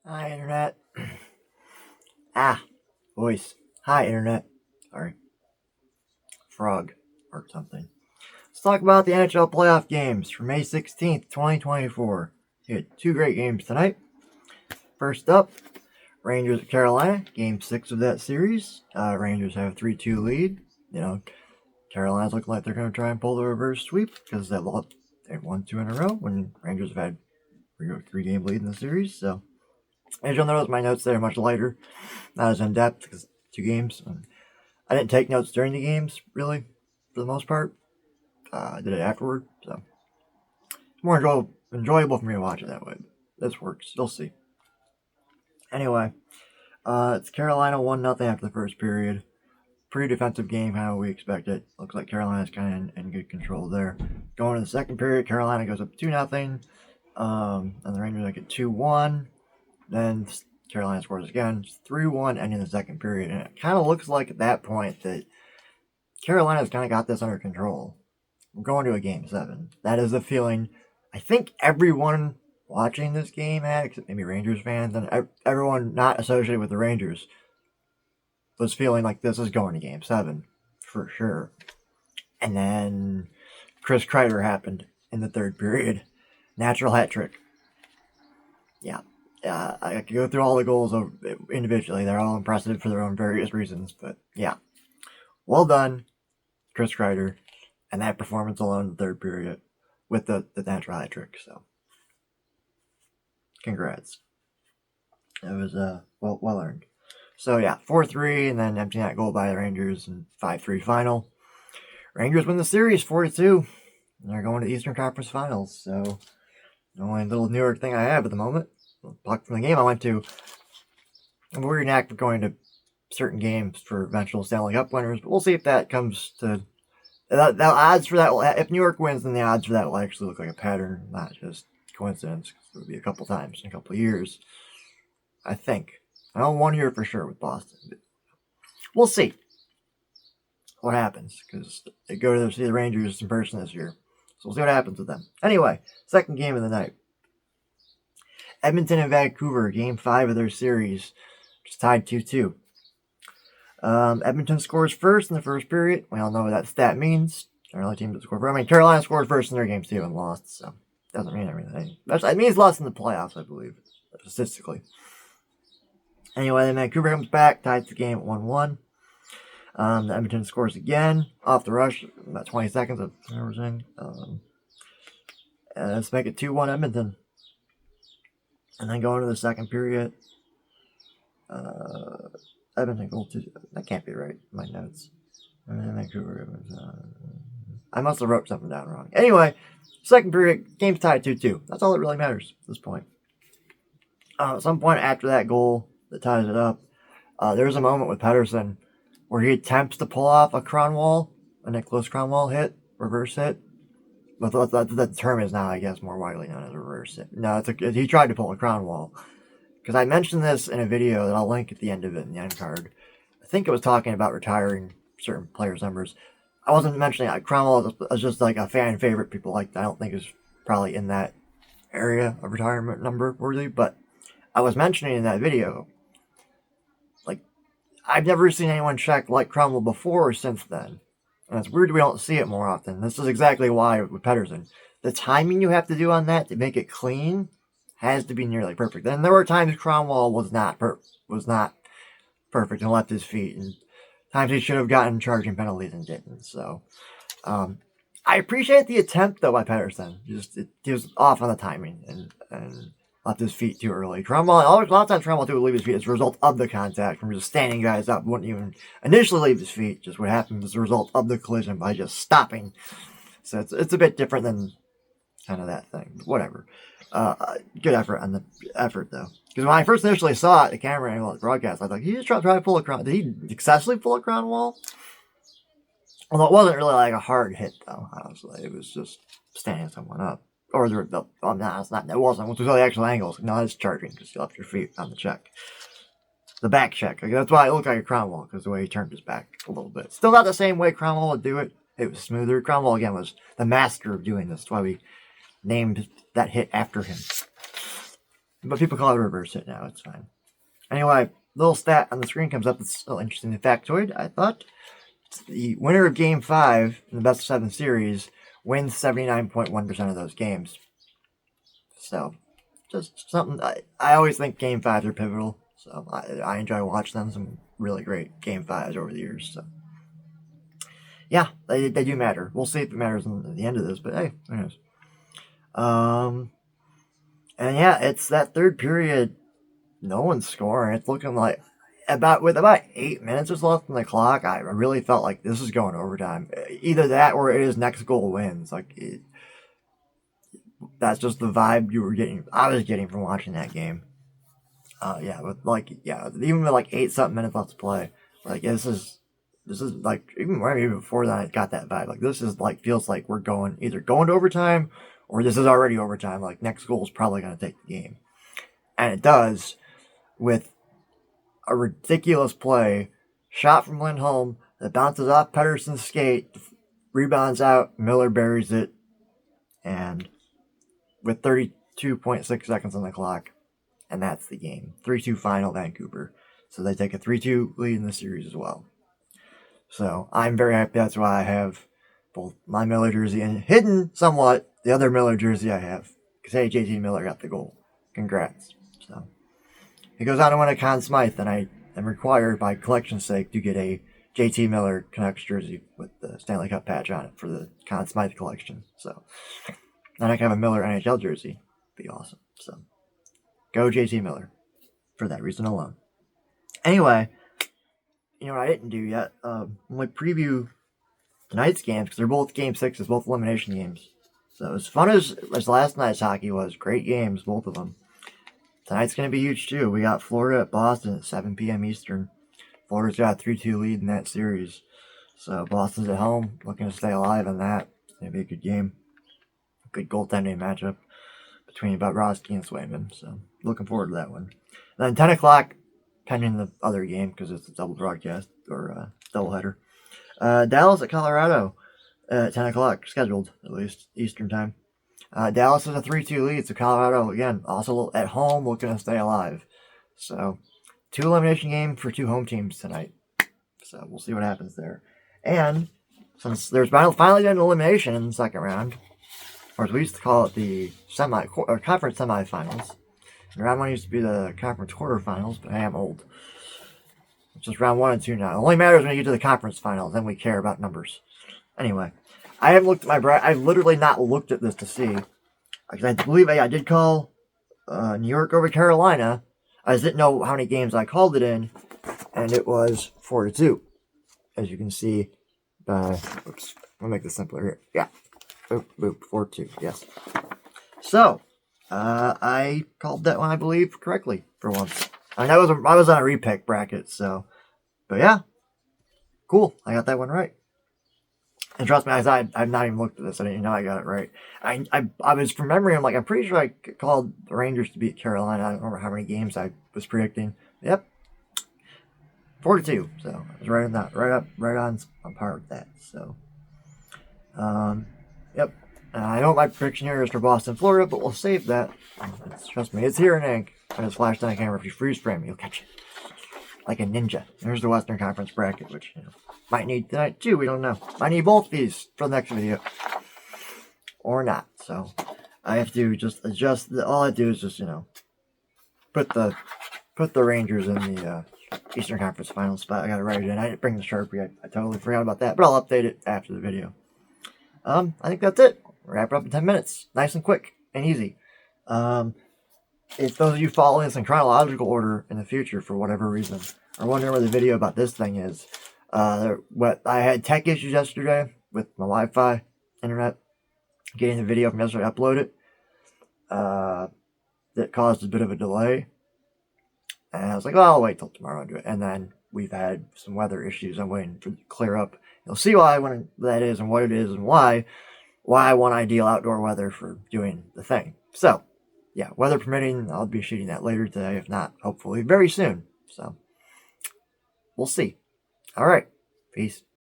Hi, Internet. Voice. Hi, Internet. Sorry. Frog or something. Let's talk about the NHL Playoff games for May 16th, 2024. We had two great games tonight. First up, Rangers at Carolina, Game 6 of that series. Rangers have a 3-2 lead. Carolina's looking like they're going to try and pull the reverse sweep because they've won 2 in a row when Rangers have had a 3-game lead in the series. So, as you'll notice, my notes there are much lighter, not as in-depth because 2 games. I didn't take notes during the games, really, for the most part. I did it afterward, so it's more enjoyable for me to watch it that way. This works. You'll see. Anyway, it's Carolina 1-0 after the first period. Pretty defensive game, how we expected. Looks like Carolina's kind of in good control there. Going to the second period, Carolina goes up 2-0, and the Rangers make it 2-1. Then Carolina scores again, 3-1, ending the second period. And it kind of looks like at that point that Carolina's kind of got this under control. We're going to a Game 7. That is the feeling I think everyone watching this game had, except maybe Rangers fans, and everyone not associated with the Rangers was feeling like this is going to Game 7, for sure. And then Chris Kreider happened in the third period. Natural hat trick. Yeah. I could go through all the goals individually. They're all impressive for their own various reasons, but yeah. Well done, Chris Kreider, and that performance alone in the third period with the natural hat trick. So, congrats. It was well earned. So yeah, 4-3, and then empty net goal by the Rangers, and 5-3 final. Rangers win the series 4-2. And they're going to Eastern Conference Finals. So the only little New York thing I have at the moment, puck from the game I went to. I'm worried not going to certain games for eventual Stanley Cup winners, but we'll see if that comes to the odds for that. If New York wins, then the odds for that will actually look like a pattern, not just coincidence. It would be a couple times in a couple of years, I think. I know 1 year for sure with Boston. But we'll see what happens because they go to see the Rangers in person this year. So we'll see what happens with them. Anyway, second game of the night. Edmonton and Vancouver, Game 5 of their series, just tied 2-2. Edmonton scores first in the first period. We all know what that stat means. Our only team to score first. I mean, Carolina scored first in their games too and lost, so it doesn't mean everything. It means lost in the playoffs, I believe, statistically. Anyway, then Vancouver comes back, ties the game at 1-1. Edmonton scores again off the rush, about 20 seconds of everything. Let's make it 2-1 Edmonton. And then go into the second period. Edmonton goal 2. That can't be right. My notes. Vancouver. I must have wrote something down wrong. Anyway, second period, game's tied 2-2. That's all that really matters at this point. At some point after that goal that ties it up, there's a moment with Pettersson where he attempts to pull off a Kronwall, a Nicholas Kronwall hit, reverse hit. But the term is now, I guess, more widely known as a reverse hit. No, he tried to pull a Kronwall. Because I mentioned this in a video that I'll link at the end of it in the end card. I think it was talking about retiring certain players' numbers. I wasn't mentioning Kronwall is just like a fan favorite. People like I don't think is probably in that area of retirement number worthy. But I was mentioning in that video, like, I've never seen anyone check like Kronwall before or since then. And it's weird we don't see it more often. This is exactly why with Pettersson. The timing you have to do on that to make it clean has to be nearly perfect. And there were times Kronwall was not perfect and left his feet. And times he should have gotten charging penalties and didn't. So I appreciate the attempt, though, by Pettersson. He was off on the timing and left his feet too early. Kronwall, a lot of times Kronwall would leave his feet as a result of the contact from just standing guys up. Wouldn't even initially leave his feet. Just what happened as a result of the collision by just stopping. So it's a bit different than kind of that thing. But whatever. Good effort on the effort, though. Because when I first initially saw it, the camera angle at the broadcast, I was like, he just tried to pull a Kronwall. Did he successfully pull a Kronwall? Although it wasn't really like a hard hit, though, honestly. It was just standing someone up. Or it wasn't. It was really actual angles. No, it's charging because you left your feet on the check. The back check. That's why it looked like a Kronwall, because the way he turned his back a little bit. Still not the same way Kronwall would do it. It was smoother. Kronwall, again, was the master of doing this. That's why we named that hit after him. But people call it reverse hit now. It's fine. Anyway, little stat on the screen comes up. It's still interesting. The factoid, I thought. The winner of Game 5 in the best of 7 series wins 79.1% of those games. So, just something. I always think Game 5s are pivotal. So, I enjoy watching them. Some really great Game 5s over the years. So, yeah, they do matter. We'll see if it matters at the end of this. But hey, who knows? And yeah, it's that third period. No one's scoring. It's looking like with about 8 minutes left on the clock. I really felt like this is going overtime. Either that or it is next goal wins. That's just the vibe I was getting from watching that game. Even with 8 something minutes left to play, this is like even before that I got that vibe. Like this is feels like we're either going to overtime or this is already overtime. Like next goal is probably going to take the game, and it does with a ridiculous play, shot from Lindholm that bounces off Pettersson's skate, rebounds out, Miller buries it, and with 32.6 seconds on the clock, and that's the game. 3-2 final, Vancouver. So they take a 3-2 lead in the series as well. So I'm very happy. That's why I have both my Miller jersey and hidden somewhat the other Miller jersey I have. Because hey, JT Miller got the goal. Congrats. So he goes on to win a Conn Smythe, and I am required by collection's sake to get a JT Miller Canucks jersey with the Stanley Cup patch on it for the Conn Smythe collection. So then I can have a Miller NHL jersey. Be awesome. So go JT Miller for that reason alone. Anyway, you know what I didn't do yet? I'm going to preview tonight's games because they're both Game 6s, both elimination games. So as fun as last night's hockey was, great games, both of them. Tonight's going to be huge too. We got Florida at Boston at 7 p.m. Eastern. Florida's got a 3-2 lead in that series. So Boston's at home, looking to stay alive in that. It's going to be a good game. Good goaltending matchup between Bobrovsky and Swayman. So looking forward to that one. Then 10 o'clock, pending the other game because it's a double broadcast or double header. Dallas at Colorado at 10 o'clock, scheduled at least Eastern time. Dallas is a 3-2 lead, so Colorado, again, also at home, looking to stay alive. So 2 elimination games for 2 home teams tonight. So we'll see what happens there. And since there's finally been an elimination in the second round, or as we used to call it, the conference semifinals. And round 1 used to be the conference quarterfinals, but I am old. It's just round 1 and 2 now. It only matters when you get to the conference finals, then we care about numbers. Anyway, I haven't looked at my bracket. I've literally not looked at this to see. Because I believe I did call New York over Carolina. I just didn't know how many games I called it in, and it was 4-2. As you can see by, oops, I'll make this simpler here. Yeah. Boop, boop, 4-2, yes. So, I called that one, I believe, correctly for once. I was on a repick bracket, so, but yeah, cool. I got that one right. And trust me, I've not even looked at this. I didn't know I got it right. I was from memory. I'm pretty sure I called the Rangers to beat Carolina. I don't remember how many games I was predicting. Yep, 4-2. So I was right on that, right on par with that. So, yep. I know what my prediction here is for Boston, Florida, but we'll save that. Trust me, it's here in ink. I just flashed on camera. If you freeze frame, you'll catch it like a ninja. There's the Western Conference bracket, which might need tonight too. We don't know. I need both these for the next video, or not. So I have to just adjust. All I do is just put the Rangers in the Eastern Conference final spot. I got to write it in. I didn't bring the Sharpie. I totally forgot about that, but I'll update it after the video. I think that's it. Wrap it up in 10 minutes. Nice and quick and easy. If those of you following this in chronological order in the future for whatever reason are wondering where the video about this thing is, I had tech issues yesterday with my Wi-Fi internet getting the video from yesterday, upload it. That caused a bit of a delay. And I was like, well, I'll wait till tomorrow and do it. And then we've had some weather issues. I'm waiting for it to clear up. You'll see why that is and what it is and why I want ideal outdoor weather for doing the thing. So, yeah, weather permitting, I'll be shooting that later today. If not, hopefully very soon. So, we'll see. All right. Peace.